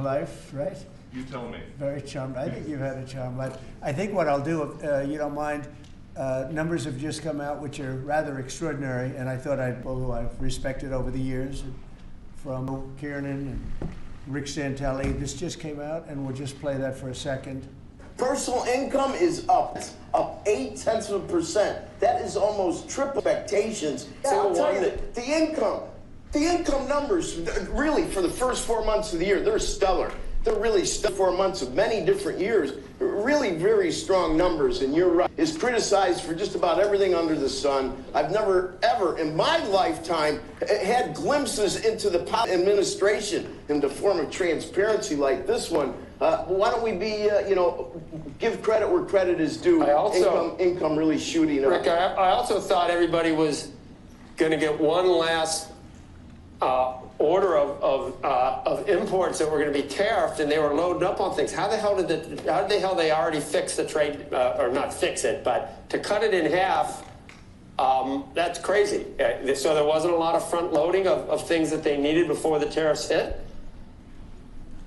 life, right? You tell me. Very charmed. I think you've had a charmed life. I think what I'll do, if you don't mind, numbers have just come out which are rather extraordinary, and I thought who I've respected over the years, from Kiernan and Rick Santelli. This just came out, and we'll just play that for a second. Personal income is up 0.8%. That is almost triple expectations. Yeah, I'll tell you that the income numbers, really, for the first 4 months of the year, they're stellar. They're really 4 months of many different years. Really very strong numbers, and you're right. Is criticized for just about everything under the sun. I've never, ever in my lifetime had glimpses into the administration in the form of transparency like this one. Why don't we be, give credit where credit is due. Income really shooting up. Rick, I also thought everybody was going to get one last order of imports that were going to be tariffed, and they were loading up on things. How the hell they already fix the trade, or not fix it, but to cut it in half? That's crazy. So there wasn't a lot of front loading of things that they needed before the tariffs hit?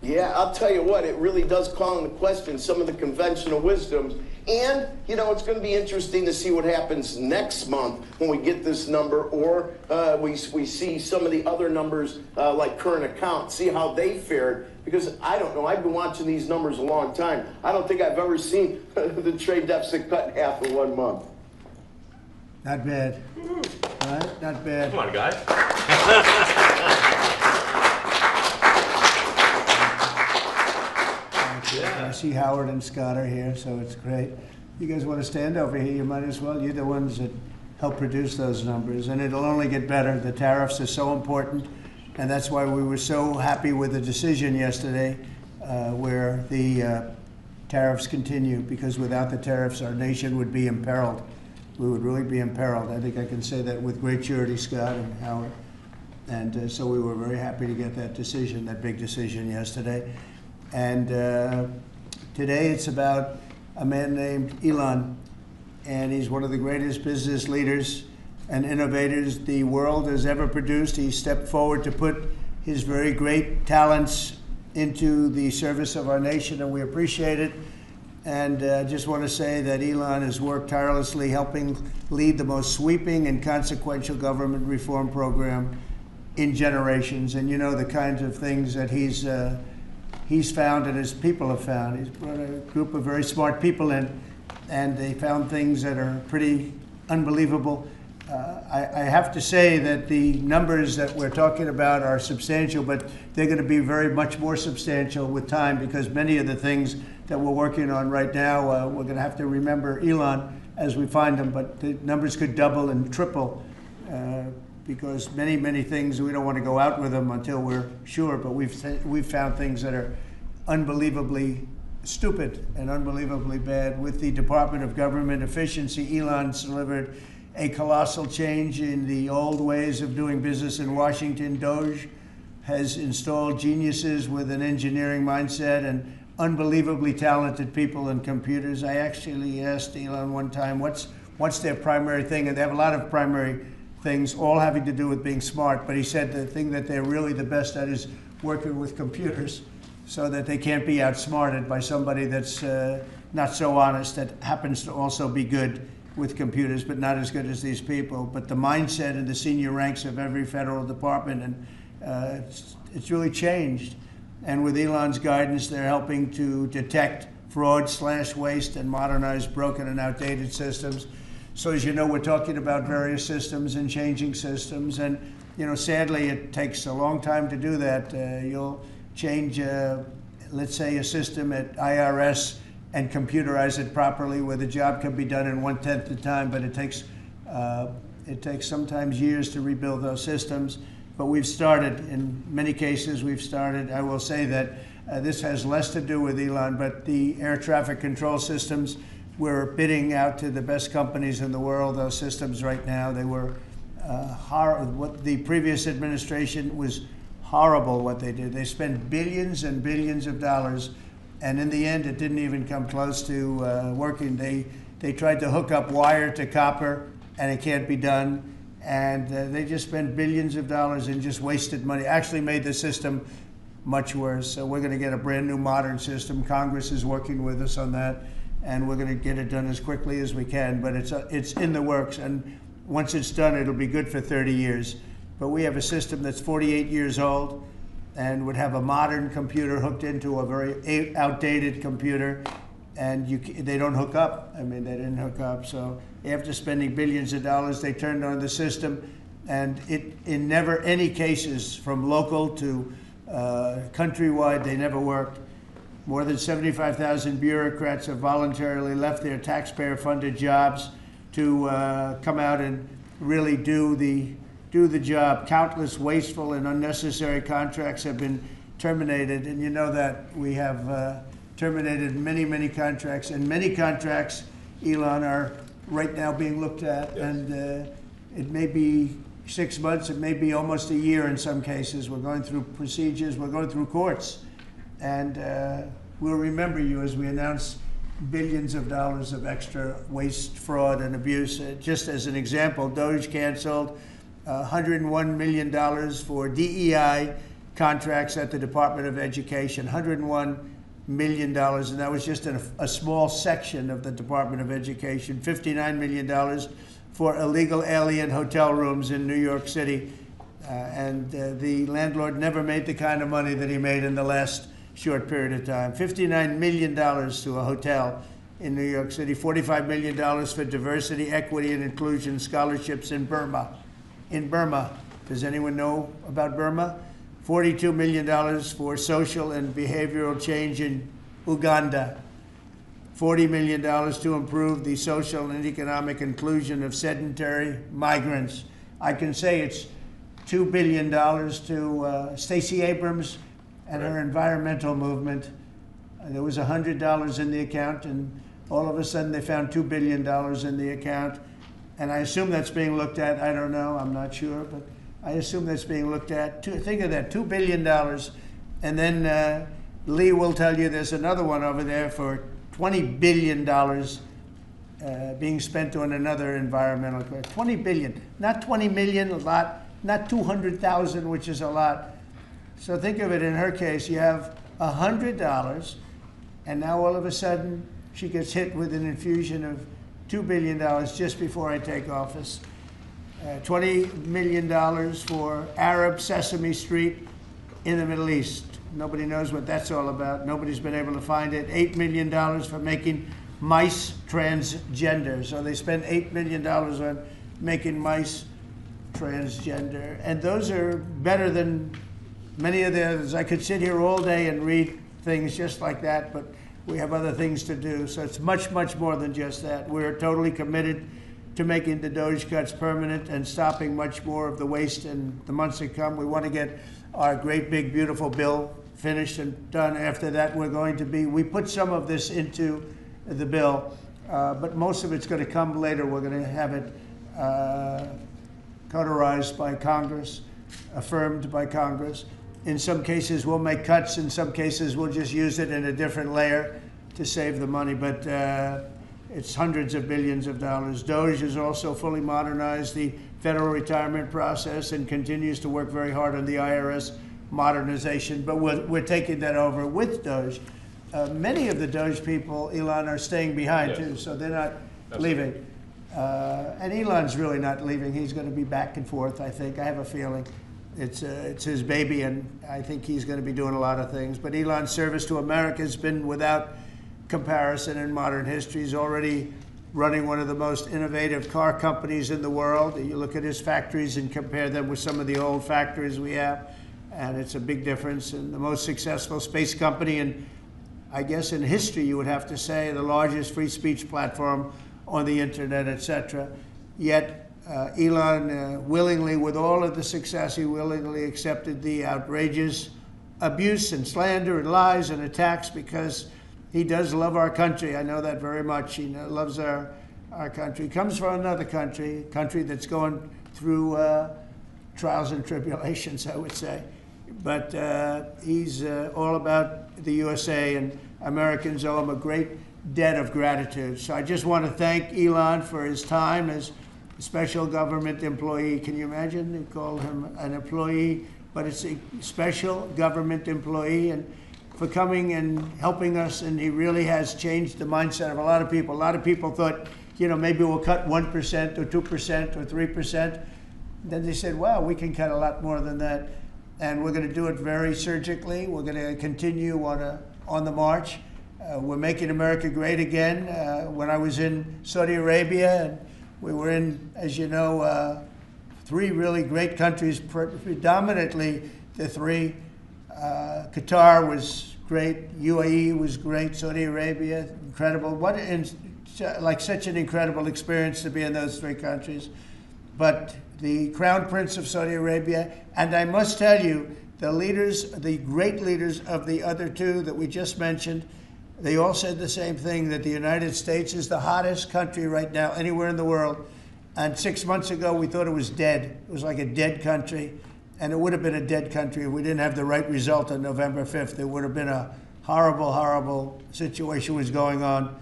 Yeah, I'll tell you what, it really does call into question some of the conventional wisdoms. And, it's going to be interesting to see what happens next month when we get this number, or we see some of the other numbers like current account, see how they fared. Because I don't know, I've been watching these numbers a long time. I don't think I've ever seen the trade deficit cut in half in 1 month. Not bad. Right? Not bad. Come on, guys. I see Howard and Scott are here, so it's great. You guys want to stand over here? You might as well. You're the ones that help produce those numbers, and it'll only get better. The tariffs are so important, and that's why we were so happy with the decision yesterday where the tariffs continue, because without the tariffs, our nation would be imperiled. We would really be imperiled. I think I can say that with great surety, Scott and Howard. And so we were very happy to get that decision, that big decision yesterday. And today it's about a man named Elon, and he's one of the greatest business leaders and innovators the world has ever produced. He stepped forward to put his very great talents into the service of our nation, and we appreciate it. And I just want to say that Elon has worked tirelessly helping lead the most sweeping and consequential government reform program in generations. And the kinds of things that he's found and his people have found. He's brought a group of very smart people in, and they found things that are pretty unbelievable. I have to say that the numbers that we're talking about are substantial, but they're going to be very much more substantial with time, because many of the things that we're working on right now, we're going to have to remember Elon as we find them, but the numbers could double and triple. Because many things, we don't want to go out with them until we're sure, but we've found things that are unbelievably stupid and unbelievably bad. With the Department of Government Efficiency, Elon's delivered a colossal change in the old ways of doing business in Washington. DOGE has installed geniuses with an engineering mindset and unbelievably talented people and computers. I actually asked Elon one time, what's their primary thing? And they have a lot of primary things, all having to do with being smart. But he said the thing that they're really the best at is working with computers, so that they can't be outsmarted by somebody that's not so honest, that happens to also be good with computers, but not as good as these people. But the mindset in the senior ranks of every federal department, and it's really changed. And with Elon's guidance, they're helping to detect fraud, slash waste, and modernize broken and outdated systems. So as you know, we're talking about various systems and changing systems. And, sadly, it takes a long time to do that. You'll change, let's say, a system at IRS and computerize it properly, where the job can be done in 1/10 the time, but it takes sometimes years to rebuild those systems. But we've started, in many cases, I will say that this has less to do with Elon, but the air traffic control systems, we're bidding out to the best companies in the world, those systems right now. They were what the previous administration was horrible what they did. They spent billions and billions of dollars, and in the end, it didn't even come close to working. They tried to hook up wire to copper, and it can't be done. And they just spent billions of dollars and just wasted money. Actually made the system much worse. So we're going to get a brand new modern system. Congress is working with us on that, and we're going to get it done as quickly as we can. But it's in the works, and once it's done, it'll be good for 30 years. But we have a system that's 48 years old and would have a modern computer hooked into a very outdated computer, and they don't hook up. I mean, they didn't hook up. So after spending billions of dollars, they turned on the system, and in never any cases, from local to countrywide, they never worked. More than 75,000 bureaucrats have voluntarily left their taxpayer-funded jobs to come out and really do the job. Countless wasteful and unnecessary contracts have been terminated, and you know that we have terminated many, many contracts, and many contracts, Elon, are right now being looked at, yes. And it may be 6 months, it may be almost a year in some cases. We're going through procedures, we're going through courts, and we'll remember you as we announce billions of dollars of extra waste, fraud, and abuse. Just as an example, DOGE canceled $101 million for DEI contracts at the Department of Education, $101 million, and that was just in a small section of the Department of Education. $59 million for illegal alien hotel rooms in New York City, and the landlord never made the kind of money that he made in the last short period of time. $59 million to a hotel in New York City, $45 million for diversity, equity, and inclusion scholarships in Burma. In Burma, does anyone know about Burma? $42 million for social and behavioral change in Uganda. $40 million to improve the social and economic inclusion of sedentary migrants. I can say it's $2 billion to Stacey Abrams and her environmental movement. There was $100 in the account, and all of a sudden they found $2 billion in the account. And I assume that's being looked at. I don't know, I'm not sure, but I assume that's being looked at. Think of that, $2 billion. And then Lee will tell you there's another one over there for $20 billion being spent on another environmental question. $20 billion, not 20 million, a lot, not 200,000, which is a lot. So think of it, in her case, you have $100, and now all of a sudden she gets hit with an infusion of $2 billion just before I take office. $20 million for Arab Sesame Street in the Middle East. Nobody knows what that's all about. Nobody's been able to find it. $8 million for making mice transgender. So they spend $8 million on making mice transgender. And those are better than many of the others. I could sit here all day and read things just like that, but we have other things to do. So it's much, much more than just that. We're totally committed to making the DOGE cuts permanent and stopping much more of the waste in the months to come. We want to get our great, big, beautiful bill finished and done. After that, we put some of this into the bill, but most of it's going to come later. We're going to have it cauterized by Congress, affirmed by Congress. In some cases, we'll make cuts. In some cases, we'll just use it in a different layer to save the money, but it's hundreds of billions of dollars. DOGE has also fully modernized the federal retirement process and continues to work very hard on the IRS modernization, but we're taking that over with DOGE. Many of the DOGE people, Elon, are staying behind, yes, too, so they're not leaving. And Elon's really not leaving. He's going to be back and forth, I think. I have a feeling. It's his baby, and I think he's going to be doing a lot of things. But Elon's service to America has been without comparison in modern history. He's already running one of the most innovative car companies in the world. You look at his factories and compare them with some of the old factories we have, and it's a big difference. And the most successful space company, and I guess in history you would have to say the largest free speech platform on the internet, etc. Yet Elon willingly, with all of the success, he willingly accepted the outrageous abuse and slander and lies and attacks because he does love our country. I know that very much. He loves our country. He comes from another country that's going through trials and tribulations, I would say. But he's all about the USA, and Americans owe him a great debt of gratitude. So I just want to thank Elon for his time as a special government employee. Can you imagine? They called him an employee but it's a special government employee, and for coming and helping us, and he really has changed the mindset of a lot of people. A lot of people thought, you know, maybe we'll cut 1% or 2% or 3%. Then they said, wow, we can cut a lot more than that. And we're going to do it very surgically. We're going to continue on the march. We're making America great again. When I was in Saudi Arabia, and we were in, as you know, 3 really great countries, predominantly the 3. Qatar was great, UAE was great, Saudi Arabia, incredible. Like such an incredible experience to be in those 3 countries. But the Crown Prince of Saudi Arabia, and I must tell you, the leaders, the great leaders of the other 2 that we just mentioned, they all said the same thing, that the United States is the hottest country right now anywhere in the world. And 6 months ago, we thought it was dead. It was like a dead country. And it would have been a dead country if we didn't have the right result on November 5th. It would have been a horrible, horrible situation was going on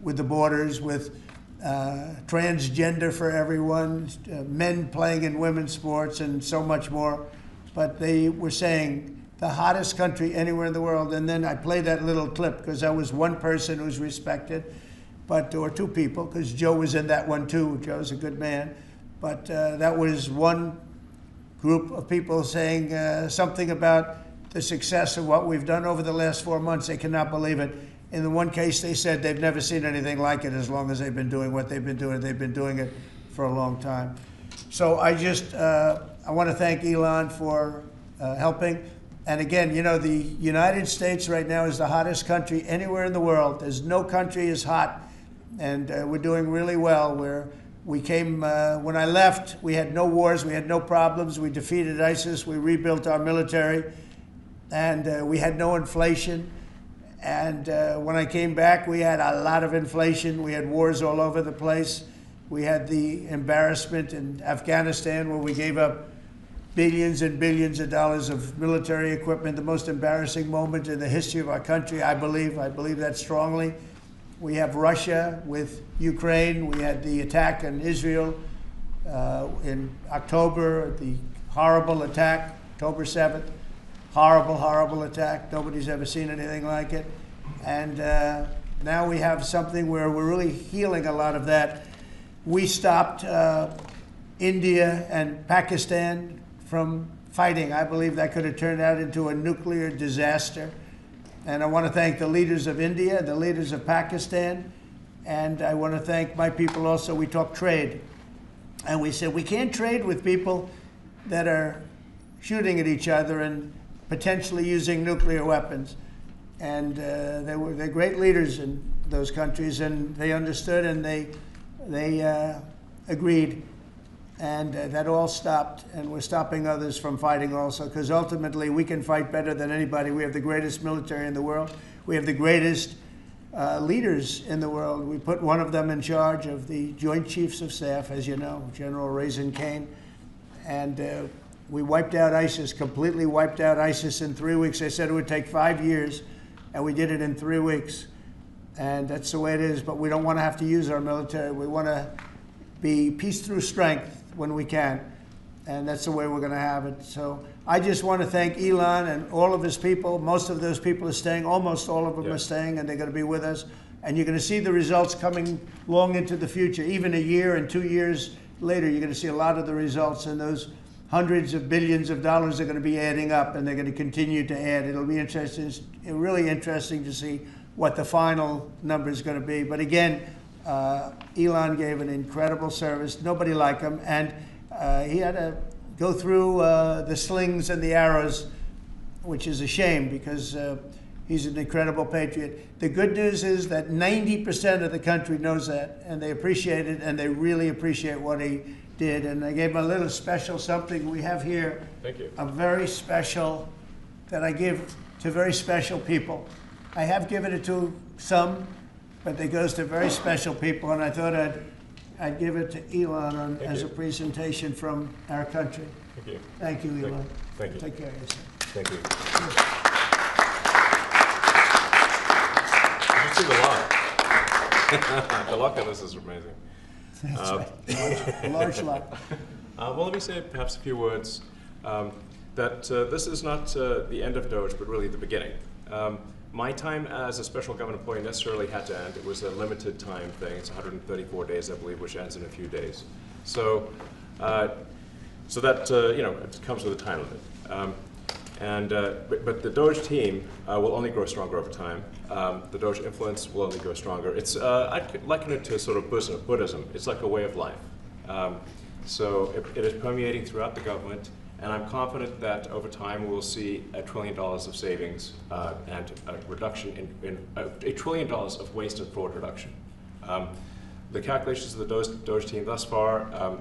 with the borders, with transgender for everyone, men playing in women's sports, and so much more. But they were saying the hottest country anywhere in the world. And then I played that little clip because I was one person who's respected, or 2 people, because Joe was in that one too. Joe's a good man. But that was one group of people saying something about the success of what we've done over the last 4 months. They cannot believe it. In the one case, they said they've never seen anything like it as long as they've been doing what they've been doing. They've been doing it for a long time. So I want to thank Elon for helping. And again, you know, the United States right now is the hottest country anywhere in the world. There's no country as hot, and we're doing really well. We came, when I left, we had no wars, we had no problems. We defeated ISIS, we rebuilt our military, and we had no inflation. And when I came back, we had a lot of inflation. We had wars all over the place. We had the embarrassment in Afghanistan where we gave up billions and billions of dollars of military equipment, the most embarrassing moment in the history of our country, I believe. I believe that strongly. We have Russia with Ukraine. We had the attack on Israel in October, the horrible attack, October 7th. Horrible, horrible attack. Nobody's ever seen anything like it. And now we have something where we're really healing a lot of that. We stopped India and Pakistan from fighting. I believe that could have turned out into a nuclear disaster. And I want to thank the leaders of India, the leaders of Pakistan, and I want to thank my people also. We talked trade. And we said we can't trade with people that are shooting at each other and potentially using nuclear weapons. And they're great leaders in those countries, and they understood, and they agreed. And that all stopped, and we're stopping others from fighting also, because ultimately we can fight better than anybody. We have the greatest military in the world. We have the greatest leaders in the world. We put one of them in charge of the Joint Chiefs of Staff, as you know, General Raisin Kane. And we wiped out ISIS, completely wiped out ISIS in 3 weeks. They said it would take 5 years, and we did it in 3 weeks. And that's the way it is, but we don't want to have to use our military. We want to be peace through strength when we can, and that's the way we're going to have it. So I just want to thank Elon and all of his people. Most of those people are staying, almost all of them are staying, and they're going to be with us. And you're going to see the results coming long into the future. Even a year and 2 years later, you're going to see a lot of the results, and those hundreds of billions of dollars are going to be adding up, and they're going to continue to add. It'll be interesting, really interesting to see what the final number is going to be. But again, Elon gave an incredible service. Nobody like him, and he had to go through the slings and the arrows, which is a shame because he's an incredible patriot. The good news is that 90% of the country knows that, and they appreciate it, and they really appreciate what he did. And I gave him a little special something we have here. Thank you. A very special that I give to very special people. I have given it to some, but it goes to very special people, and I thought I'd give it to Elon as a presentation from our country. Thank you. Thank you, Elon. Thank you. Take care of yourself. Thank you. You see the lock. The lock on this is amazing. That's right. Large lock. Well, let me say perhaps a few words. that this is not the end of Doge, but really the beginning. My time as a special government employee necessarily had to end. It was a limited time thing. It's 134 days, I believe, which ends in a few days. So, so that it comes with a time limit. But the Doge team will only grow stronger over time. The Doge influence will only grow stronger. It's I'd liken it to sort of Buddhism. It's like a way of life. So it is permeating throughout the government. And I'm confident that over time we'll see $1 trillion of savings and a reduction in $1 trillion of waste and fraud reduction. The calculations of the Doge team thus far,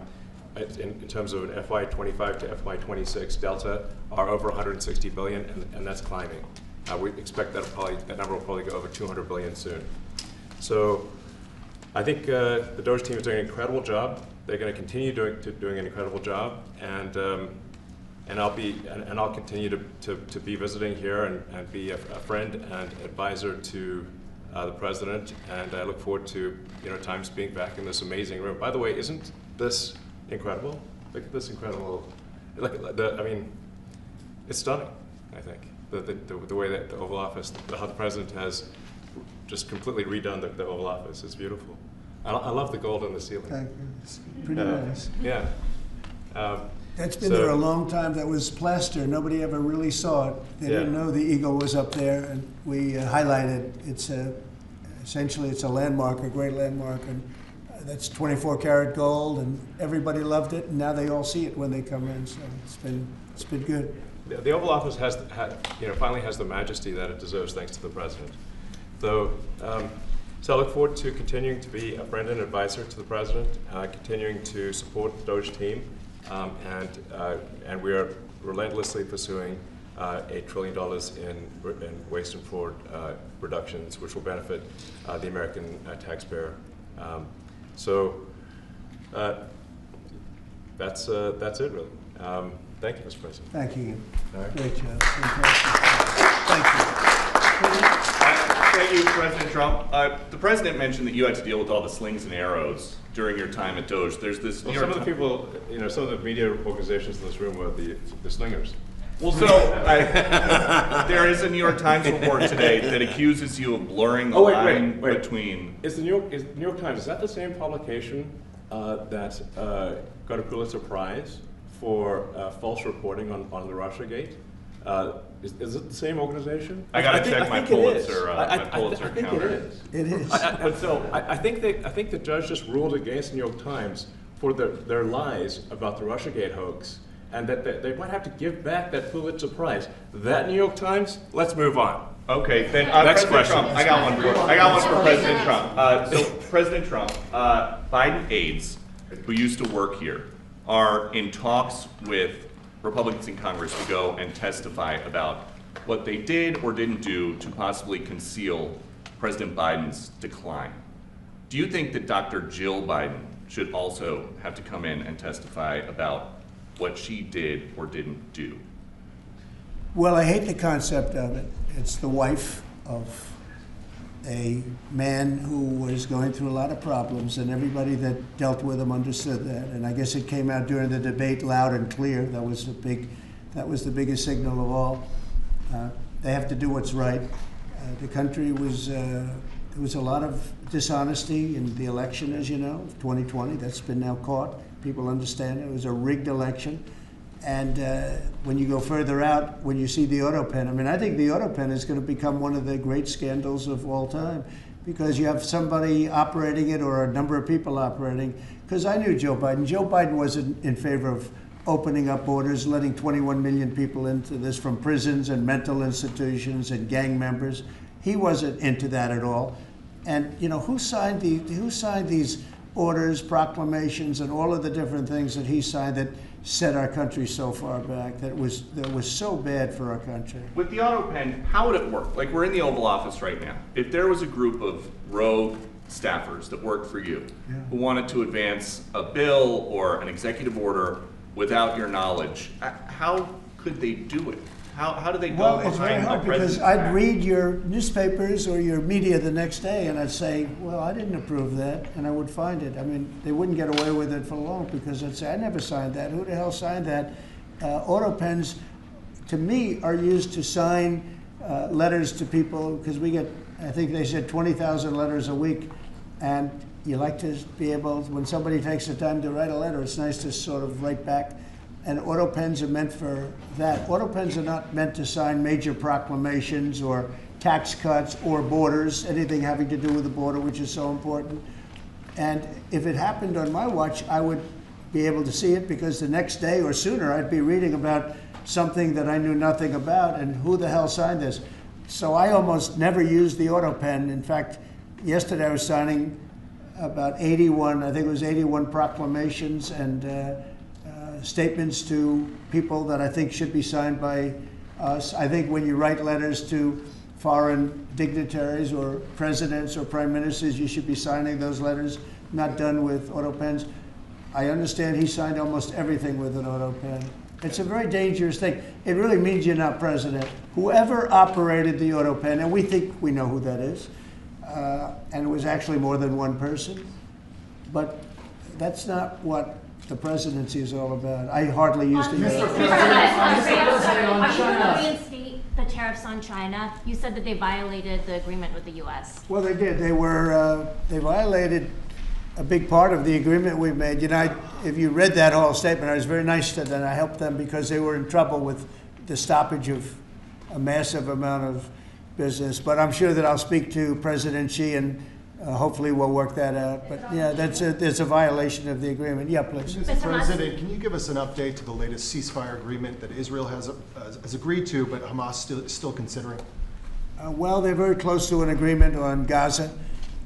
in terms of an FY25 to FY26 delta, are over 160 billion, and that's climbing. We expect that number will probably go over 200 billion soon. So I think the Doge team is doing an incredible job. They're going to continue doing an incredible job, and I'll continue to be visiting here and be a friend and advisor to the president. And I look forward to times being back in this amazing room. By the way, isn't this incredible? Look at this incredible. I mean, it's stunning. I think the way that the Oval Office, how the president has just completely redone the Oval Office is beautiful. I love the gold on the ceiling. Thank you. It's pretty nice. Yeah. That's been there a long time. That was plaster. Nobody ever really saw it. They didn't know the eagle was up there, and we highlighted. It's essentially it's a landmark, a great landmark, and that's 24 karat gold, and everybody loved it. And now they all see it when they come in. So it's been good. The Oval Office finally has the majesty that it deserves, thanks to the president. So I look forward to continuing to be a friend and advisor to the president, continuing to support the Doge team. And we are relentlessly pursuing $8 trillion in waste and fraud reductions, which will benefit the American taxpayer. So that's it, really. Thank you, Mr. President. Thank you. All right. Great job. Thank you. Thank you, President Trump. The president mentioned that you had to deal with all the slings and arrows during your time at Doge. There's this. Well, some of the people, some of the media organizations in this room are the slingers. Well, so there is a New York Times report today that accuses you of blurring the line between. Is the New York Times, is that the same publication that got a Pulitzer Prize for false reporting on the Russiagate? Is it the same organization? I got to check my Pulitzer counter. It is. I think the judge just ruled against the New York Times for their lies about the Russiagate hoax, and that they might have to give back that Pulitzer Prize. That New York Times. Let's move on. Okay, then Next President question. Trump. I got one for President Trump. So President Trump, Biden aides who used to work here are in talks with Republicans in Congress to go and testify about what they did or didn't do to possibly conceal President Biden's decline. Do you think that Dr. Jill Biden should also have to come in and testify about what she did or didn't do? Well, I hate the concept of it. It's the wife of a man who was going through a lot of problems, and everybody that dealt with him understood that. And I guess it came out during the debate loud and clear. That was the biggest signal of all. They have to do what's right. The country was there was a lot of dishonesty in the election, as you know, of 2020. That's been now caught. People understand it. It was a rigged election. And when you go further out, when you see the autopen, I mean, I think the autopen is going to become one of the great scandals of all time, because you have somebody operating it or a number of people operating. Because I knew Joe Biden. Joe Biden wasn't in favor of opening up borders, letting 21 million people into this from prisons and mental institutions and gang members. He wasn't into that at all. And who signed these orders, proclamations, and all of the different things that he signed that set our country so far back, that was so bad for our country? With the auto pen, how would it work? Like, we're in the Oval Office right now. If there was a group of rogue staffers that worked for you who wanted to advance a bill or an executive order without your knowledge, how could they do it? How do they go Well, it's very behind the hard, because president's I'd back? read your newspapers or your media the next day, and I'd say, well, I didn't approve that, and I would find it. I mean, they wouldn't get away with it for long, because I'd say, I never signed that. Who the hell signed that? Auto pens to me, are used to sign letters to people, because we get, I think they said 20,000 letters a week, and you like to be able, when somebody takes the time to write a letter, it's nice to sort of write back. And auto pens are meant for that. Auto pens are not meant to sign major proclamations or tax cuts or borders, anything having to do with the border, which is so important. And if it happened on my watch, I would be able to see it, because the next day or sooner I'd be reading about something that I knew nothing about, and who the hell signed this? So I almost never use the auto pen. In fact, yesterday I was signing about 81, I think it was 81 proclamations and statements to people that I think should be signed by us. I think when you write letters to foreign dignitaries or presidents or prime ministers, you should be signing those letters, not done with auto pens. I understand he signed almost everything with an auto pen. It's a very dangerous thing. It really means you're not president. Whoever operated the auto pen, and we think we know who that is, and it was actually more than one person, but that's not what the presidency is all about. I hardly used to use it. Mr. President, Are you going to reinstate the tariffs on China? You said that they violated the agreement with the U.S. Well, they did. They violated a big part of the agreement we made. You know, if you read that whole statement, I was very nice to them. I helped them because they were in trouble with the stoppage of a massive amount of business. But I'm sure that I'll speak to President Xi, and hopefully we'll work that out. But yeah, there's a violation of the agreement. Yeah, please. Mr. President, can you give us an update to the latest ceasefire agreement that Israel has agreed to, but Hamas is still considering? Well, they're very close to an agreement on Gaza,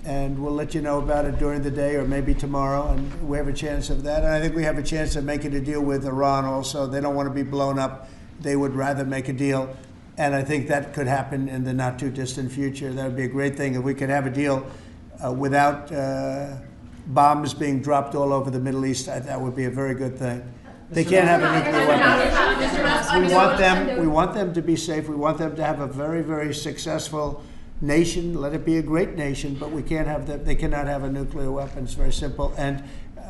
and we'll let you know about it during the day or maybe tomorrow, and we have a chance of that. And I think we have a chance of making a deal with Iran also. They don't want to be blown up. They would rather make a deal, and I think that could happen in the not too distant future. That would be a great thing if we could have a deal without bombs being dropped all over the Middle East. That would be a very good thing. They can't have a nuclear weapon. We want them to be safe. We want them to have a very, very successful nation. Let it be a great nation, but we can't have them. They cannot have a nuclear weapon. It's very simple. And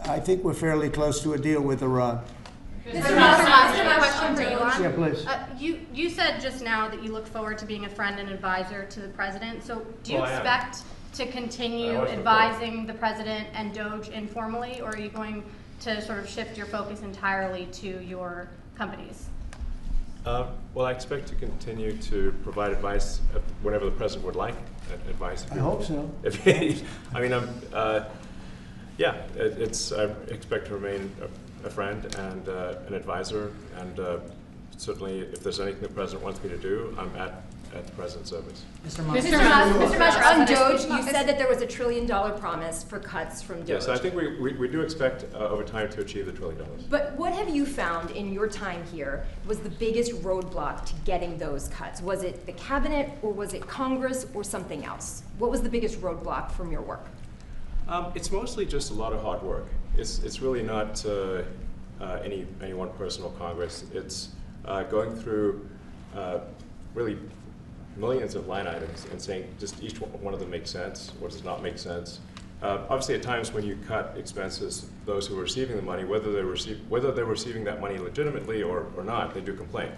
I think we're fairly close to a deal with Iran. Mr. Musk, I have a question for Elon. Yeah, please. You said just now that you look forward to being a friend and advisor to the president. So do you Well, I am. expect to continue I always advising the president and Doge informally, or are you going to sort of shift your focus entirely to your companies? Well, I expect to continue to provide advice whenever the president would like advice. I hope so. I mean, yeah, I expect to remain a friend and an advisor, and certainly if there's anything the president wants me to do, I'm at the president's service. Mr. Musk, on Doge, you said that there was $1 trillion promise for cuts from Doge. Yes, I think we do expect over time to achieve the $1 trillion. But what have you found in your time here was the biggest roadblock to getting those cuts? Was it the cabinet, or was it Congress, or something else? What was the biggest roadblock from your work? It's mostly just a lot of hard work. It's really not any one person or Congress. It's going through really millions of line items and saying just each one of them makes sense, what does not make sense. Obviously, at times when you cut expenses, those who are receiving the money, whether they're receiving that money legitimately or not, they do complain.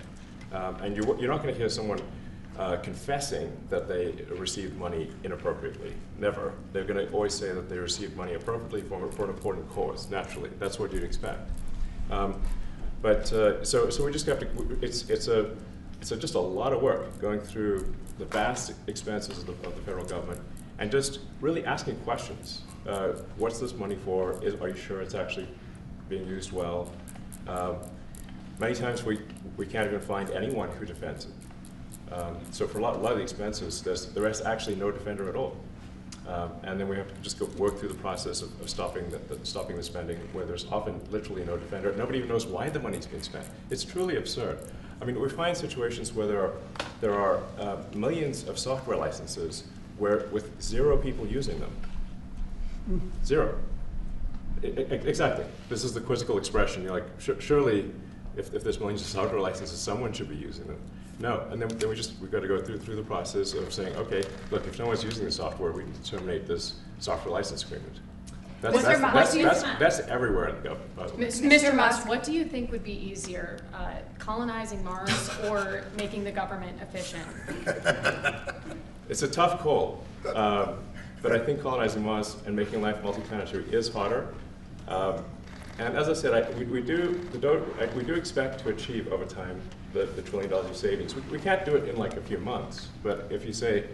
And you're not going to hear someone confessing that they received money inappropriately. Never. They're going to always say that they received money appropriately for an important cause. Naturally, that's what you'd expect. So we just have to. It's just a lot of work going through the vast expenses of the federal government and just really asking questions. What's this money for? Are you sure it's actually being used well? Many times we can't even find anyone who defends it. So for a lot of the expenses, there is actually no defender at all. And then we have to just work through the process of stopping the spending, where there's often literally no defender. Nobody even knows why the money's being spent. It's truly absurd. I mean, we find situations where there are millions of software licenses with 0 people using them. 0. Exactly. This is the quizzical expression. You're like, surely, if there's millions of software licenses, someone should be using them. No, and then we've got to go through the process of saying, okay, look, if no one's using the software, we can terminate this software license agreement. That's everywhere in the government, by the way. Mr. Musk, what do you think would be easier, colonizing Mars or making the government efficient? It's a tough call, but I think colonizing Mars and making life multiplanetary is harder. And as I said, we do expect to achieve over time the $1 trillion of savings. We can't do it in like a few months, but if you say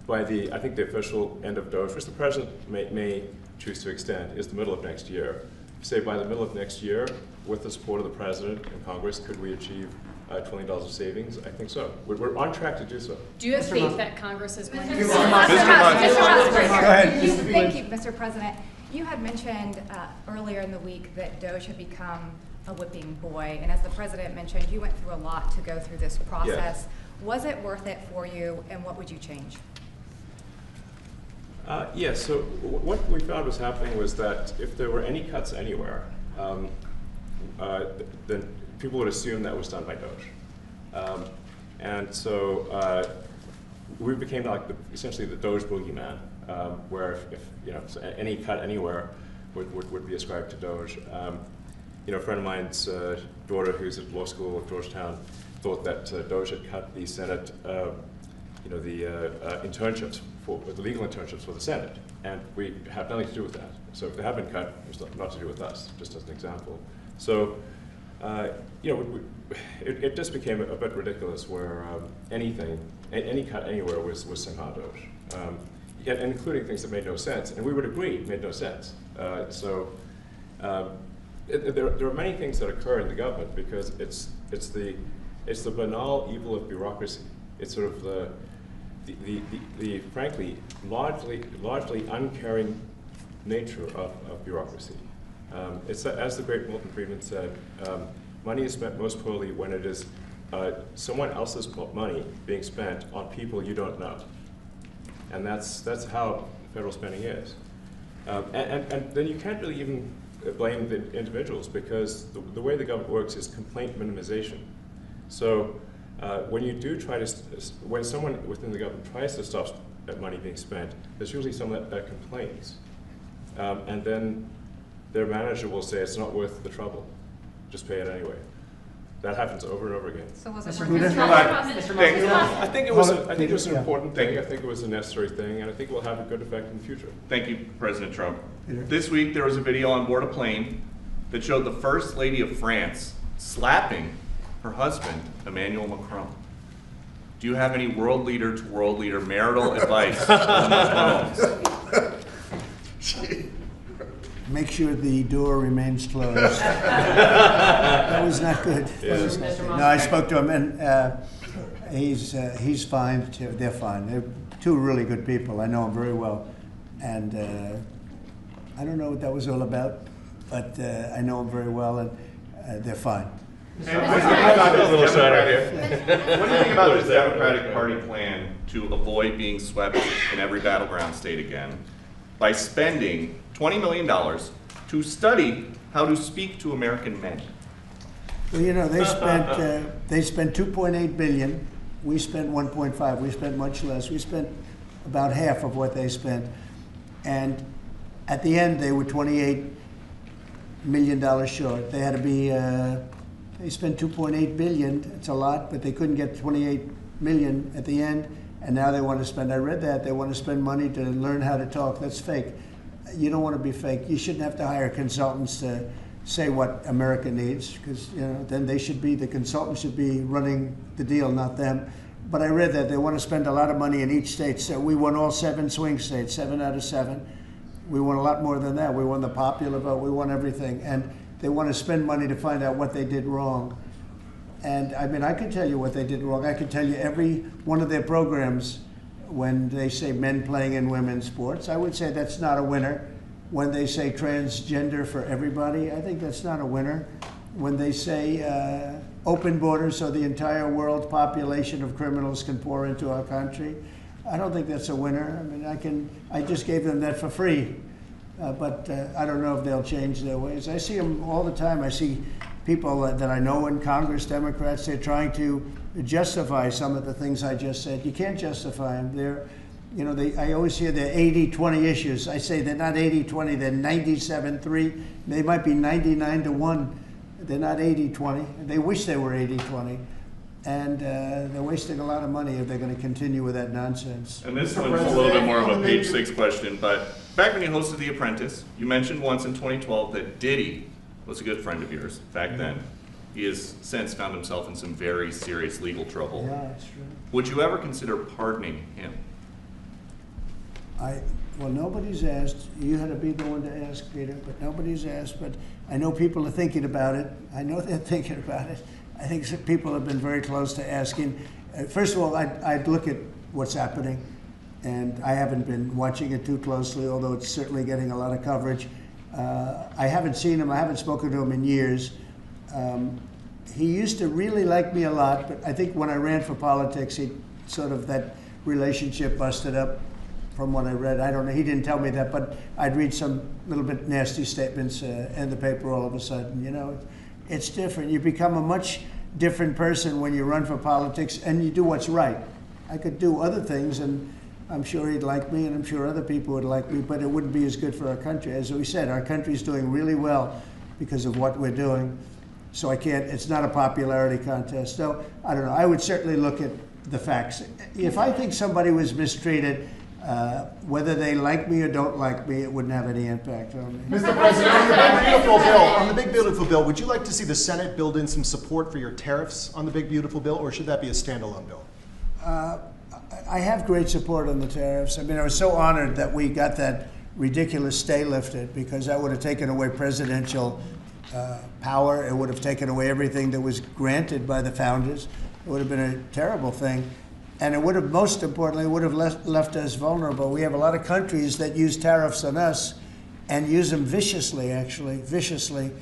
by I think the official end of Doge, which the president may choose to extend, is the middle of next year. Say by the middle of next year, with the support of the president and Congress, could we achieve $1 trillion of savings? I think so. We're on track to do so. Do you have faith that Congress is going to? Mr. Musk. Go ahead. Thank you, Mr. President. You had mentioned earlier in the week that Doge had become a whipping boy, and as the president mentioned, you went through a lot to go through this process. Yes. Was it worth it for you, and what would you change? Yes, so what we found was happening was that if there were any cuts anywhere, then people would assume that was done by Doge. And so we became like essentially the Doge boogeyman, where if any cut anywhere would be ascribed to Doge. A friend of mine's daughter, who's at law school at Georgetown, thought that Doge had cut the Senate, internships the legal internships for the Senate, and we have nothing to do with that. So if they have been cut, it's not to do with us, just as an example. So, it just became a bit ridiculous where any cut anywhere was somehow Doge, and including things that made no sense, and we would agree made no sense. There are many things that occur in the government because it's the banal evil of bureaucracy. It's sort of the frankly largely uncaring nature of bureaucracy. It's as the great Milton Friedman said, money is spent most poorly when it is someone else's money being spent on people you don't know, and that's how federal spending is. And then you can't really even blame the individuals because the way the government works is complaint minimization. So. When you do when someone within the government tries to stop money being spent, there's usually someone that complains. And then their manager will say, it's not worth the trouble, just pay it anyway. That happens over and over again. So was it I think it was an important thing. I think it was a necessary thing, and I think it will have a good effect in the future. Thank you, President Trump. This week there was a video on board a plane that showed the First Lady of France slapping her husband, Emmanuel Macron. Do you have any world leader to world leader marital advice on those phones? Make sure the door remains closed. That was not good. No, I spoke to him, and he's fine too. They're fine. They're two really good people. I know them very well, and I don't know what that was all about, but I know them very well, and they're fine. What do you think about this Democratic Party plan to avoid being swept in every battleground state again by spending $20 million to study how to speak to American men? Well, they spent 2.8 billion. We spent 1.5. We spent much less. We spent about half of what they spent, and at the end they were $28 million short. They had to be. They spent 2.8 billion. It's a lot, but they couldn't get 28 million at the end, and now they want to spend. I read that they want to spend money to learn how to talk. That's fake. You don't want to be fake. You shouldn't have to hire consultants to say what America needs, because then the consultants should be running the deal, not them. But I read that they want to spend a lot of money in each state. So we won all 7 swing states, 7 out of 7. We won a lot more than that. We won the popular vote. We won everything, and they want to spend money to find out what they did wrong. And I mean, I could tell you what they did wrong. I could tell you every one of their programs. When they say men playing in women's sports, I would say that's not a winner. When they say transgender for everybody, I think that's not a winner. When they say open borders so the entire world population of criminals can pour into our country, I don't think that's a winner. I mean, I just gave them that for free. But I don't know if they'll change their ways. I see them all the time. I see people that I know in Congress, Democrats, they're trying to justify some of the things I just said. You can't justify them. You know, I always hear they're 80-20 issues. I say they're not 80-20, they're 97-3. They might be 99-1. They're not 80-20. They wish they were 80-20. And they're wasting a lot of money if they're going to continue with that nonsense. And this one's a little bit more of a page 6 question, but back when you hosted The Apprentice, you mentioned once in 2012 that Diddy was a good friend of yours back then. He has since found himself in some very serious legal trouble. Yeah, that's true. Would you ever consider pardoning him? Well, nobody's asked. You had to be the one to ask, Peter, but nobody's asked. But I know people are thinking about it. I know they're thinking about it. I think some people have been very close to asking. First of all, I'd look at what's happening, and I haven't been watching it too closely, although it's certainly getting a lot of coverage. I haven't seen him. I haven't spoken to him in years. He used to really like me a lot, but I think when I ran for politics, that relationship busted up. From what I read, I don't know. He didn't tell me that, but I'd read some little bit nasty statements in the paper all of a sudden. You know, it's different. You become a much different person when you run for politics and you do what's right. I could do other things, and I'm sure he'd like me, and I'm sure other people would like me, but it wouldn't be as good for our country. As we said, our country's doing really well because of what we're doing. So I can't. It's not a popularity contest. So I don't know. I would certainly look at the facts. If I think somebody was mistreated, whether they like me or don't like me, it wouldn't have any impact on me. Mr. President, on the big beautiful bill, would you like to see the Senate build in some support for your tariffs on the big beautiful bill, or should that be a standalone bill? I have great support on the tariffs. I mean, I was so honored that we got that ridiculous stay lifted, because that would have taken away presidential power. It would have taken away everything that was granted by the founders. It would have been a terrible thing. And it would have, most importantly, would have left us vulnerable. We have a lot of countries that use tariffs on us and use them viciously, actually, viciously.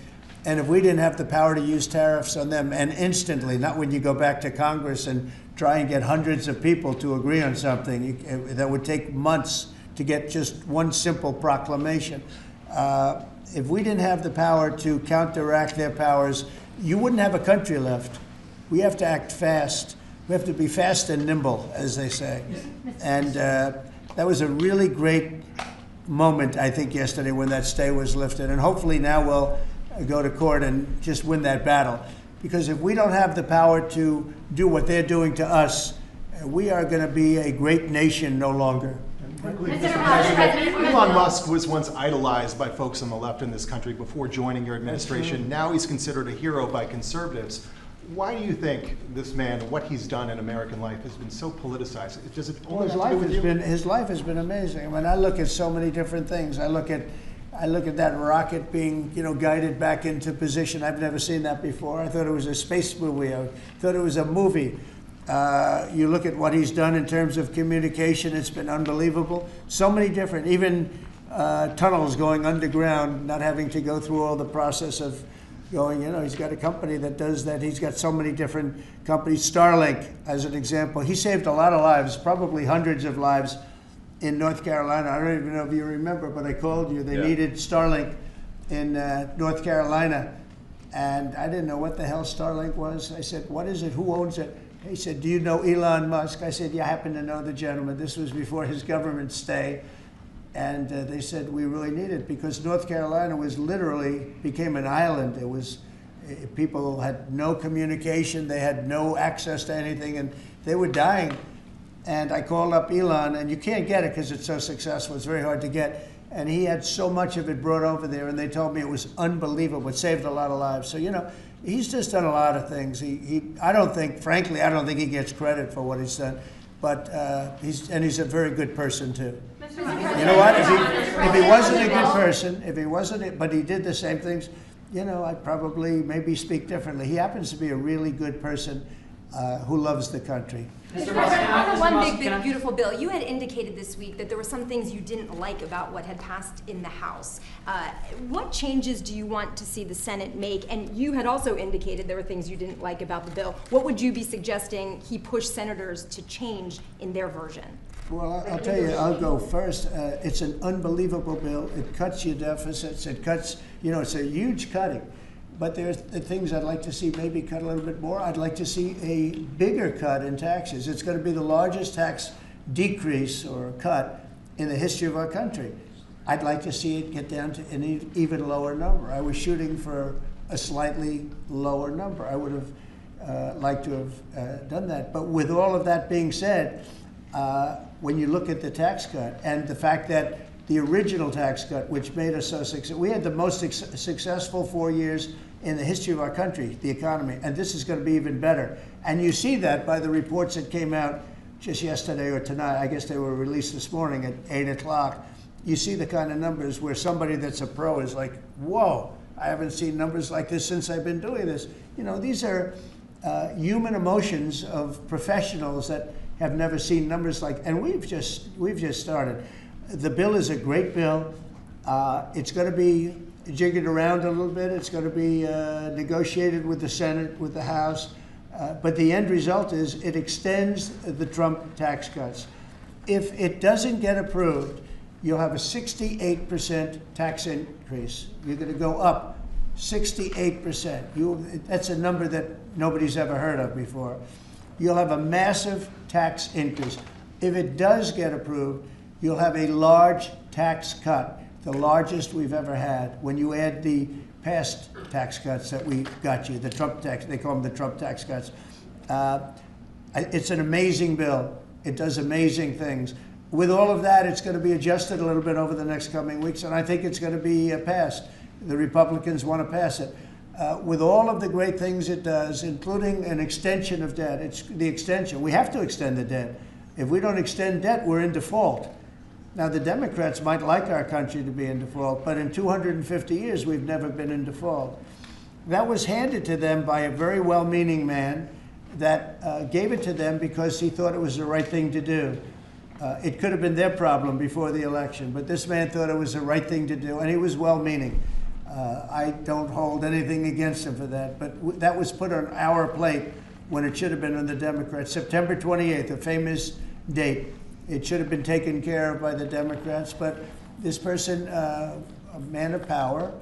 And if we didn't have the power to use tariffs on them, and instantly, not when you go back to Congress and try and get hundreds of people to agree on something, that would take months to get just one simple proclamation. If we didn't have the power to counteract their powers, you wouldn't have a country left. We have to act fast. We have to be fast and nimble, as they say. And that was a really great moment, I think, yesterday when that stay was lifted. And hopefully now we'll go to court and just win that battle. Because if we don't have the power to do what they're doing to us, we are going to be a great nation no longer. Elon Musk was once idolized by folks on the left in this country before joining your administration. Now he's considered a hero by conservatives. Why do you think this man, what he's done in American life, has been so politicized? Does it only have to do with you? His life has been amazing. I mean, I look at so many different things. I look at that rocket being, guided back into position. I've never seen that before. I thought it was a space movie. I thought it was a movie. You look at what he's done in terms of communication. It's been unbelievable. So many different, even tunnels going underground, not having to go through all the process of going, he's got a company that does that. He's got so many different companies. Starlink, as an example. He saved a lot of lives, probably hundreds of lives in North Carolina. I don't even know if you remember, but I called you. They needed Starlink in North Carolina. And I didn't know what the hell Starlink was. I said, what is it? Who owns it? He said, do you know Elon Musk? I said, yeah, I happen to know the gentleman. This was before his government stay. And they said, we really need it, because North Carolina became an island. It was, people had no communication. They had no access to anything, and they were dying. And I called up Elon, and you can't get it because it's so successful. It's very hard to get. And he had so much of it brought over there, and they told me it was unbelievable. It saved a lot of lives. So, he's just done a lot of things. I don't think he gets credit for what he's done. But he's a very good person too. You know what? If he wasn't a good person, but he did the same things, I'd probably maybe speak differently. He happens to be a really good person who loves the country. Mr. President, on the one big beautiful bill, you had indicated this week that there were some things you didn't like about what had passed in the House. What changes do you want to see the Senate make? And you had also indicated there were things you didn't like about the bill. What would you be suggesting he push senators to change in their version? Well, I'll tell you, I'll go first. It's an unbelievable bill. It cuts your deficits. It cuts, it's a huge cutting. But there's the things I'd like to see maybe cut a little bit more. I'd like to see a bigger cut in taxes. It's going to be the largest tax decrease or a cut in the history of our country. I'd like to see it get down to an even lower number. I was shooting for a slightly lower number. I would have liked to have done that. But with all of that being said, when you look at the tax cut and the fact that the original tax cut, which made us so successful, we had the most successful 4 years in the history of our country, the economy, and this is going to be even better. And you see that by the reports that came out just yesterday or tonight. I guess they were released this morning at 8 o'clock. You see the kind of numbers where somebody that's a pro is like, whoa, I haven't seen numbers like this since I've been doing this. You know, these are human emotions of professionals that have never seen numbers like, and we've just started. The bill is a great bill. It's going to be jiggered around a little bit. It's going to be negotiated with the Senate, with the House. But the end result is it extends the Trump tax cuts. If it doesn't get approved, you'll have a 68% tax increase. You're going to go up 68%. That's a number that nobody's ever heard of before. You'll have a massive tax increase. If it does get approved, you'll have a large tax cut, the largest we've ever had. When you add the past tax cuts that we got you, the Trump tax, they call them the Trump tax cuts. It's an amazing bill. It does amazing things. With all of that, it's going to be adjusted a little bit over the next coming weeks, and I think it's going to be passed. The Republicans want to pass it. With all of the great things it does, including an extension of debt, it's the extension. We have to extend the debt. If we don't extend debt, we're in default. Now, the Democrats might like our country to be in default, but in 250 years, we've never been in default. That was handed to them by a very well-meaning man that gave it to them because he thought it was the right thing to do. It could have been their problem before the election, but this man thought it was the right thing to do, and he was well-meaning. I don't hold anything against him for that, but that was put on our plate when it should have been on the Democrats. September 28th, a famous date. It should have been taken care of by the Democrats, but this person, a man of power,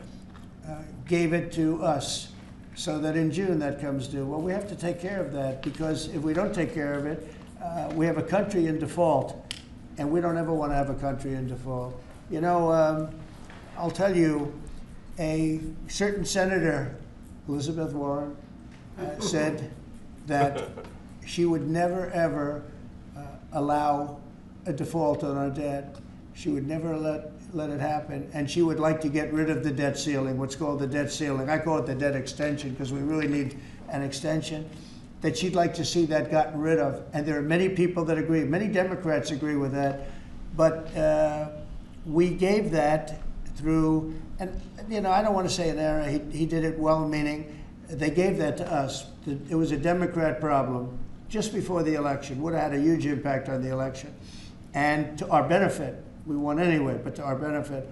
gave it to us so that in June that comes due. Well, we have to take care of that because if we don't take care of it, we have a country in default, and we don't ever want to have a country in default. You know, I'll tell you, a certain senator, Elizabeth Warren, said that she would never, ever allow a default on our debt. She would never let it happen, and she would like to get rid of the debt ceiling, what's called the debt ceiling. I call it the debt extension because we really need an extension. That she'd like to see that gotten rid of. And there are many people that agree. Many Democrats agree with that. But we gave that through, and you know, I don't want to say an error. He did it well-meaning. They gave that to us. It was a Democrat problem just before the election. Would have had a huge impact on the election. And to our benefit, we won anyway, but to our benefit.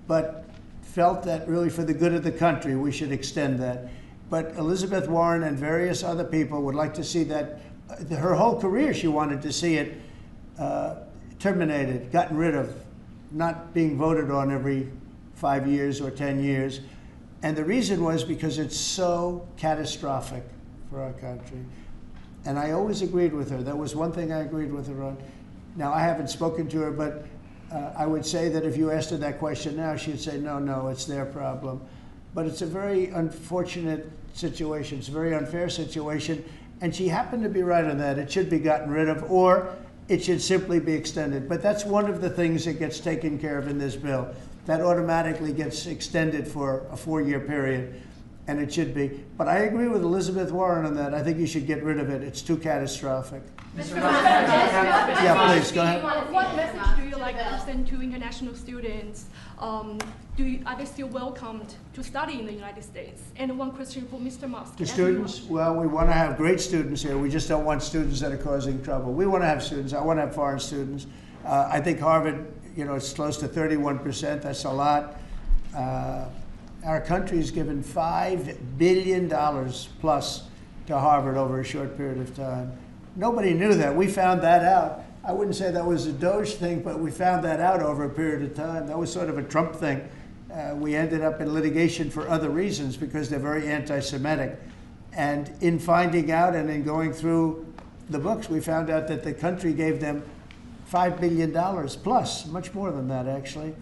But felt that really for the good of the country, we should extend that. But Elizabeth Warren and various other people would like to see that, her whole career she wanted to see it terminated, gotten rid of, not being voted on every 5 years or 10 years. And the reason was because it's so catastrophic for our country. And I always agreed with her. That was one thing I agreed with her on. Now, I haven't spoken to her, but I would say that if you asked her that question now, she'd say, no, it's their problem. But it's a very unfortunate situation. It's a very unfair situation. And she happened to be right on that. It should be gotten rid of, or it should simply be extended. But that's one of the things that gets taken care of in this bill. That automatically gets extended for a 4-year period, and it should be. But I agree with Elizabeth Warren on that. I think you should get rid of it. It's too catastrophic. Yeah, please, go ahead. What message do you like to send to international students? Are they still welcomed to study in the United States? And one question for Mr. Musk. To students? Well, we want to have great students here. We just don't want students that are causing trouble. We want to have students. I want to have foreign students. I think Harvard, you know, it's close to 31%. That's a lot. Our country's given $5 billion plus to Harvard over a short period of time. Nobody knew that. We found that out. I wouldn't say that was a Doge thing, but we found that out over a period of time. That was sort of a Trump thing. We ended up in litigation for other reasons because they're very anti-Semitic. And in finding out and in going through the books, we found out that the country gave them $5 billion plus, much more than that actually.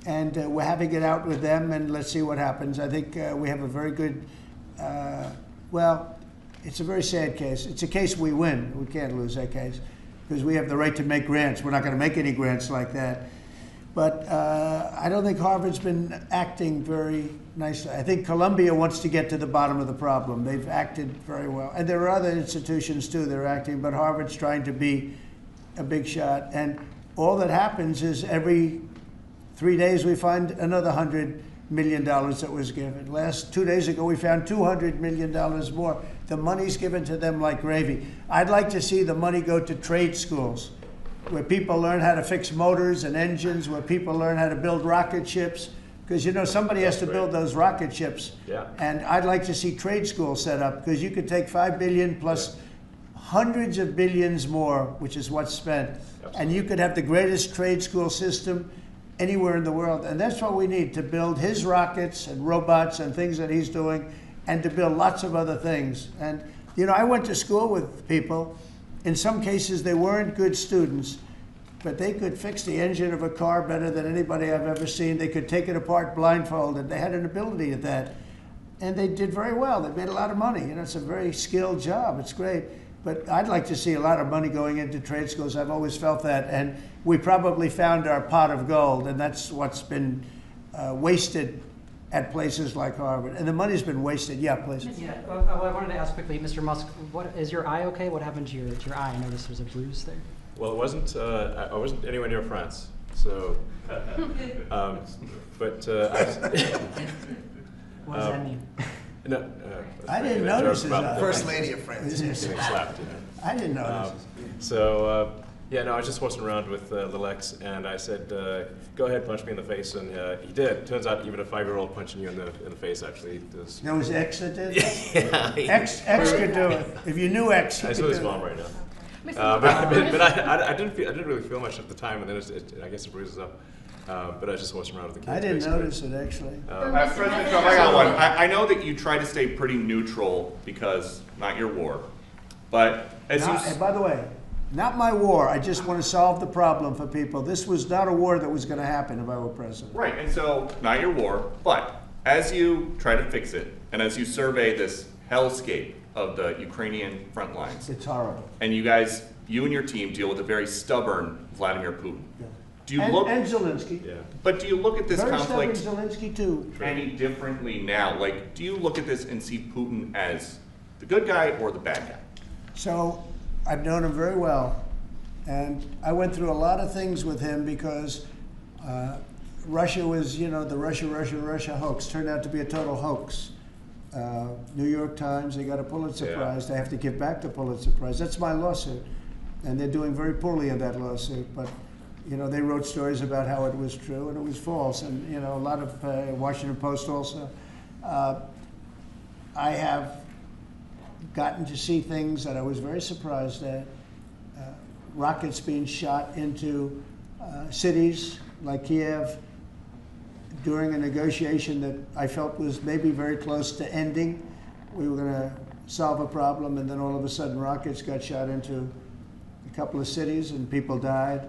And we're having it out with them, and let's see what happens. I think we have a very good, well, it's a very sad case. It's a case we win. We can't lose that case because we have the right to make grants. We're not going to make any grants like that. But I don't think Harvard's been acting very nicely. I think Columbia wants to get to the bottom of the problem. They've acted very well. And there are other institutions too that are acting, but Harvard's trying to be a big shot. And all that happens is every 3 days we find another $100 million that was given. 2 days ago we found $200 million more. The money's given to them like gravy. I'd like to see the money go to trade schools, where people learn how to fix motors and engines, where people learn how to build rocket ships, because you know somebody has to build those rocket ships. Yeah. And I'd like to see trade schools set up, because you could take $5 billion plus hundreds of billions more, which is what's spent, and you could have the greatest trade school system anywhere in the world. And that's what we need to build his rockets and robots and things that he's doing, and to build lots of other things. And you know, I went to school with people. In some cases, they weren't good students, but they could fix the engine of a car better than anybody I've ever seen. They could take it apart blindfolded. They had an ability at that. And they did very well. They made a lot of money. You know, it's a very skilled job. It's great. But I'd like to see a lot of money going into trade schools. I've always felt that. And we probably found our pot of gold, and that's what's been wasted at places like Harvard. And the money's been wasted. Yeah, please. Yeah, I wanted to ask quickly, Mr. Musk, is your eye okay? What happened to your eye? I noticed there's a bruise there. Well, it wasn't. I wasn't anywhere near France, so. What does that mean? No, I didn't notice his eye. First lady of France. Getting slapped, you know. I didn't notice. Yeah, no, I was just horsing around with Lil X, and I said, "Go ahead, punch me in the face," and he did. Turns out, even a 5-year-old punching you in the face actually does. That was X that did? Yeah. X could do it. If you knew X, he I could saw his do mom it. right now. But I didn't really feel much at the time, and then I guess it bruises up. But I was just horsing around with the kids. I didn't basically. notice it actually. President Trump, I got one. I know that you try to stay pretty neutral because not your war, but as And by the way, not my war. I just want to solve the problem for people. This was not a war that was going to happen if I were president. Right, and so not your war, but as you try to fix it, and as you survey this hellscape of the Ukrainian front lines, it's horrible. And you and your team deal with a very stubborn Vladimir Putin. Yeah. Do you look? And Zelensky. Yeah. But do you look at this Very conflict stubborn Zelensky too. any differently now? Like, do you look at this and see Putin as the good guy or the bad guy? So I've known him very well, and I went through a lot of things with him because Russia was, you know, the Russia hoax turned out to be a total hoax. New York Times, they got a Pulitzer Prize. They have to give back the Pulitzer Prize. That's my lawsuit, and they're doing very poorly in that lawsuit. But you know, they wrote stories about how it was true and it was false, and you know, a lot of Washington Post also. I have gotten to see things that I was very surprised at. Rockets being shot into cities like Kiev during a negotiation that I felt was maybe very close to ending. We were going to solve a problem, and then all of a sudden rockets got shot into a couple of cities and people died.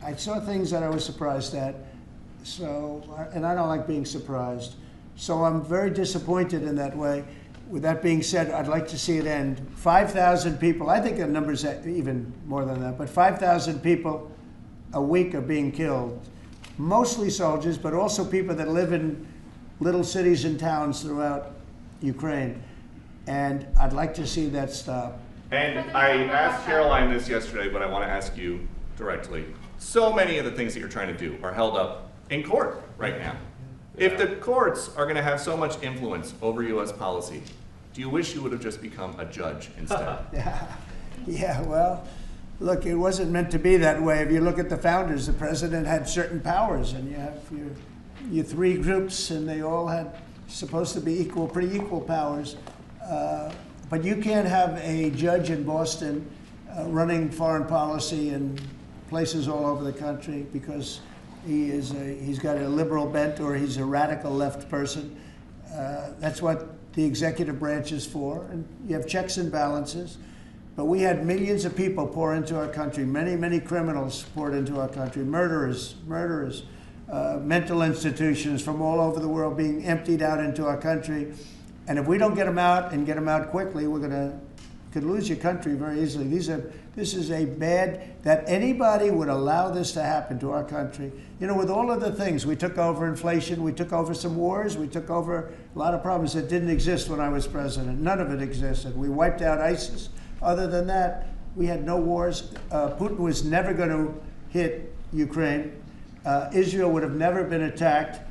I saw things that I was surprised at, and I don't like being surprised. So I'm very disappointed in that way. With that being said, I'd like to see it end. 5,000 people, I think the number's even more than that, but 5,000 people a week are being killed. Mostly soldiers, but also people that live in little cities and towns throughout Ukraine. And I'd like to see that stop. And I asked Caroline this yesterday, but I want to ask you directly. So many of the things that you're trying to do are held up in court right now. If the courts are going to have so much influence over U.S. policy, do you wish you would have just become a judge instead? Yeah, well, look, it wasn't meant to be that way. If you look at the founders, the president had certain powers, and you have your three groups, and they all had supposed to be pretty equal powers. But you can't have a judge in Boston running foreign policy in places all over the country because he's got a liberal bent or he's a radical left person. That's what the executive branch is for. And you have checks and balances. But we had millions of people pour into our country, many, many criminals poured into our country, murderers, mental institutions from all over the world being emptied out into our country. And if we don't get them out and get them out quickly, could lose your country very easily. This is a bad, that anybody would allow this to happen to our country. You know, with all of the things, we took over inflation, we took over some wars, we took over a lot of problems that didn't exist when I was president. None of it existed. We wiped out ISIS. Other than that, we had no wars. Putin was never going to hit Ukraine. Israel would have never been attacked.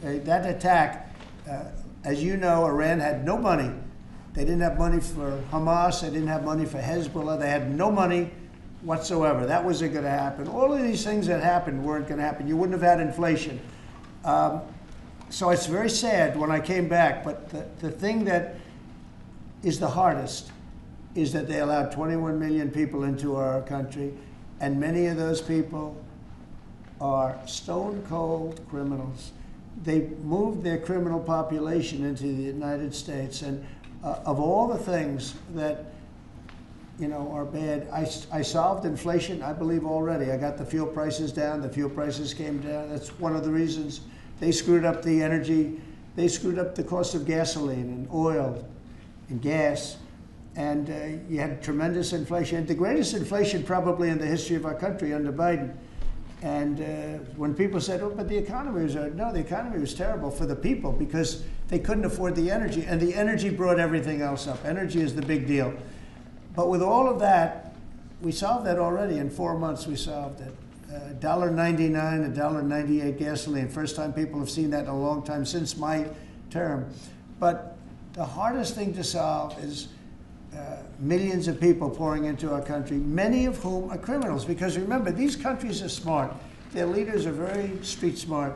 That attack, as you know, Iran had no money. They didn't have money for Hamas. They didn't have money for Hezbollah. They had no money whatsoever. That wasn't going to happen. All of these things that happened weren't going to happen. You wouldn't have had inflation. So it's very sad when I came back. But the thing that is the hardest is that they allowed 21 million people into our country, and many of those people are stone cold criminals. They moved their criminal population into the United States, and of all the things that, you know, are bad, I solved inflation, I believe, already. I got the fuel prices down. The fuel prices came down. That's one of the reasons. They screwed up the energy. They screwed up the cost of gasoline and oil and gas. And you had tremendous inflation, the greatest inflation probably in the history of our country under Biden. And when people said, oh, but the economy was, no, the economy was terrible for the people because they couldn't afford the energy. And the energy brought everything else up. Energy is the big deal. But with all of that, we solved that already. In 4 months, we solved it. $1.99, $1.98 gasoline. First time people have seen that in a long time since my term. But the hardest thing to solve is millions of people pouring into our country, many of whom are criminals. Because remember, these countries are smart. Their leaders are very street smart.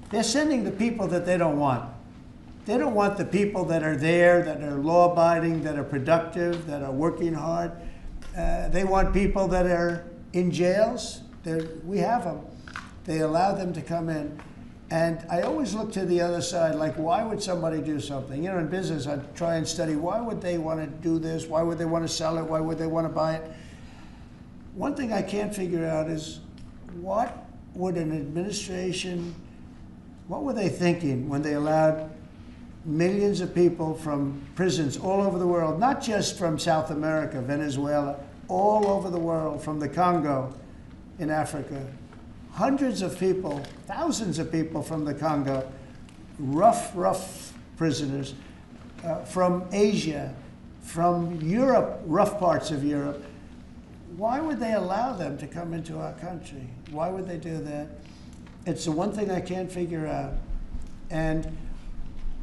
They're sending the people that they don't want. They don't want the people that are there, that are law-abiding, that are productive, that are working hard. They want people that are in jails. We have them. They allow them to come in. And I always look to the other side, like, why would somebody do something? You know, in business, I try and study, why would they want to do this? Why would they want to sell it? Why would they want to buy it? One thing I can't figure out is, what would an administration, what were they thinking when they allowed millions of people from prisons all over the world, not just from South America, Venezuela, all over the world, from the Congo in Africa, hundreds of people, thousands of people from the Congo, rough prisoners, from Asia, from Europe, rough parts of Europe. Why would they allow them to come into our country? Why would they do that? It's the one thing I can't figure out. And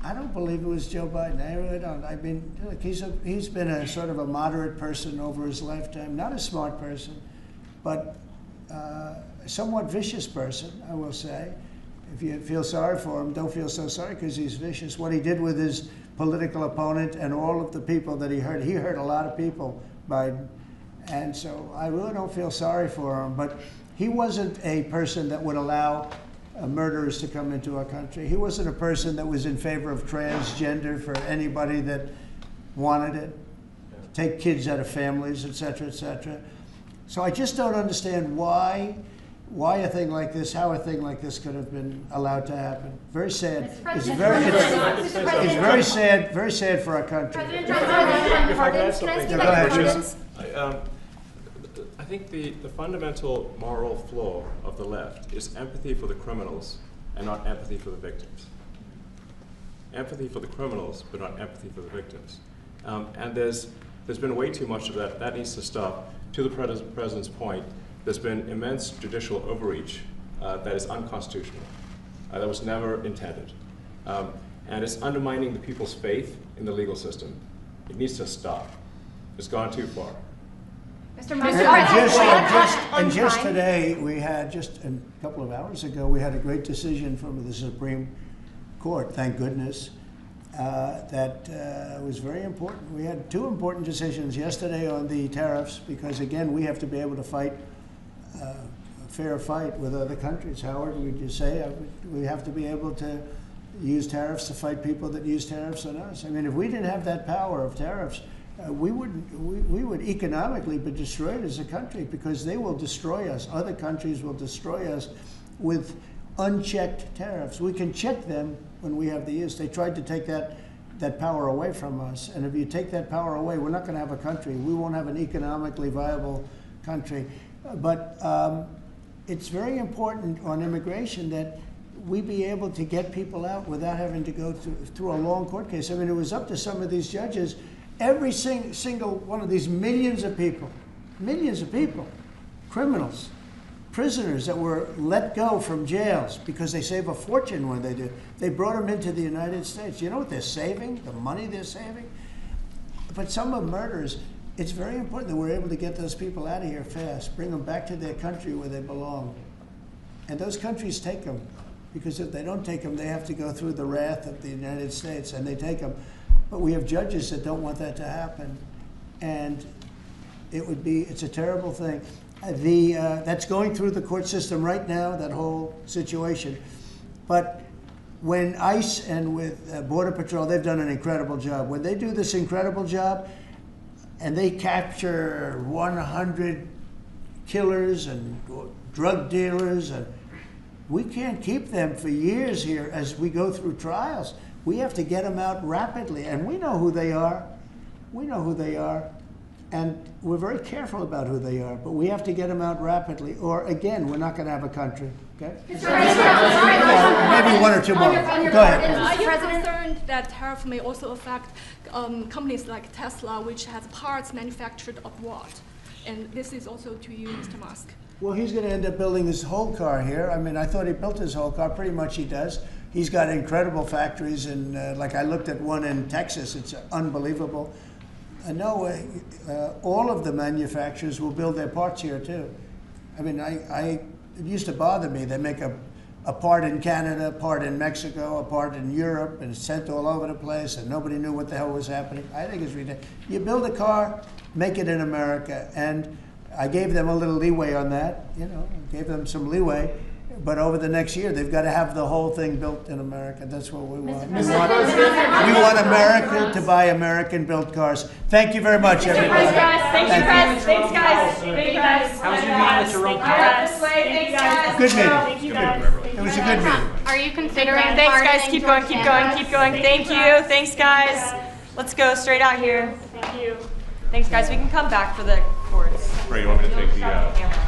I don't believe it was Joe Biden. I really don't. I mean, look, he's been a sort of a moderate person over his lifetime, not a smart person, but a somewhat vicious person, I will say. If you feel sorry for him, don't feel so sorry because he's vicious. What he did with his political opponent and all of the people that he hurt a lot of people, Biden. And so I really don't feel sorry for him, but he wasn't a person that would allow murderers to come into our country. He wasn't a person that was in favor of transgender for anybody that wanted it, take kids out of families, et cetera, et cetera. So I just don't understand why a thing like this, how a thing like this could have been allowed to happen. Very sad. It's very sad for our country. If I could add something, I think the fundamental moral flaw of the left is empathy for the criminals and not empathy for the victims. Empathy for the criminals, but not empathy for the victims. And there's been way too much of that. That needs to stop. To the president's point, there's been immense judicial overreach that is unconstitutional. That was never intended. And it's undermining the people's faith in the legal system. It needs to stop. It's gone too far. And just today, we had, just a couple of hours ago, we had a great decision from the Supreme Court, thank goodness, that was very important. We had two important decisions yesterday on the tariffs because, again, we have to be able to fight a fair fight with other countries. Howard, would you say we have to be able to use tariffs to fight people that use tariffs on us? I mean, if we didn't have that power of tariffs, we would economically be destroyed as a country because they will destroy us. Other countries will destroy us with unchecked tariffs. We can check them when we have the use. They tried to take that power away from us. And if you take that power away, we're not going to have a country. We won't have an economically viable country. But it's very important on immigration that we be able to get people out without having to go through a long court case. I mean, it was up to some of these judges. Every single one of these millions of people, criminals, prisoners that were let go from jails because they save a fortune when they do. They brought them into the United States. You know what they're saving? The money they're saving? But some of murderers, it's very important that we're able to get those people out of here fast, bring them back to their country where they belong. And those countries take them, because if they don't take them, they have to go through the wrath of the United States, and they take them. But we have judges that don't want that to happen. And it's a terrible thing. That's going through the court system right now, that whole situation. But when ICE and with Border Patrol, they've done an incredible job. When they do this incredible job and they capture 100 killers and drug dealers, and we can't keep them for years here as we go through trials. We have to get them out rapidly, and we know who they are. We know who they are. And we're very careful about who they are, but we have to get them out rapidly, or again, we're not going to have a country. Okay? Maybe one or two more. Go ahead. Are you concerned that tariff may also affect companies like Tesla, which has parts manufactured abroad? And this is also to you, Mr. Musk. Well, he's going to end up building his whole car here. I mean, I thought he built his whole car. Pretty much he does. He's got incredible factories, and like I looked at one in Texas. It's unbelievable. No, all of the manufacturers will build their parts here too. I mean, it used to bother me. They make a part in Canada, a part in Mexico, a part in Europe, and it's sent all over the place, and nobody knew what the hell was happening. I think it's ridiculous. You build a car, make it in America, and I gave them a little leeway on that. You know, gave them some leeway. But over the next year, they've got to have the whole thing built in America. That's what we want. We want America to buy American-built cars. Thank you very much, everybody. Thank you, Press. Thanks, guys. Thank you, guys. How was your meeting with Jerome Powell? Thank you, guys. Good meeting. Thank you, guys. It was a good meeting. Are you considering Thanks, guys. Keep going, keep going, keep going. Thank you. Thanks, guys. Let's go straight out here. Thank you. Thanks, guys. We can come back for the chords. Right, you want me to take the...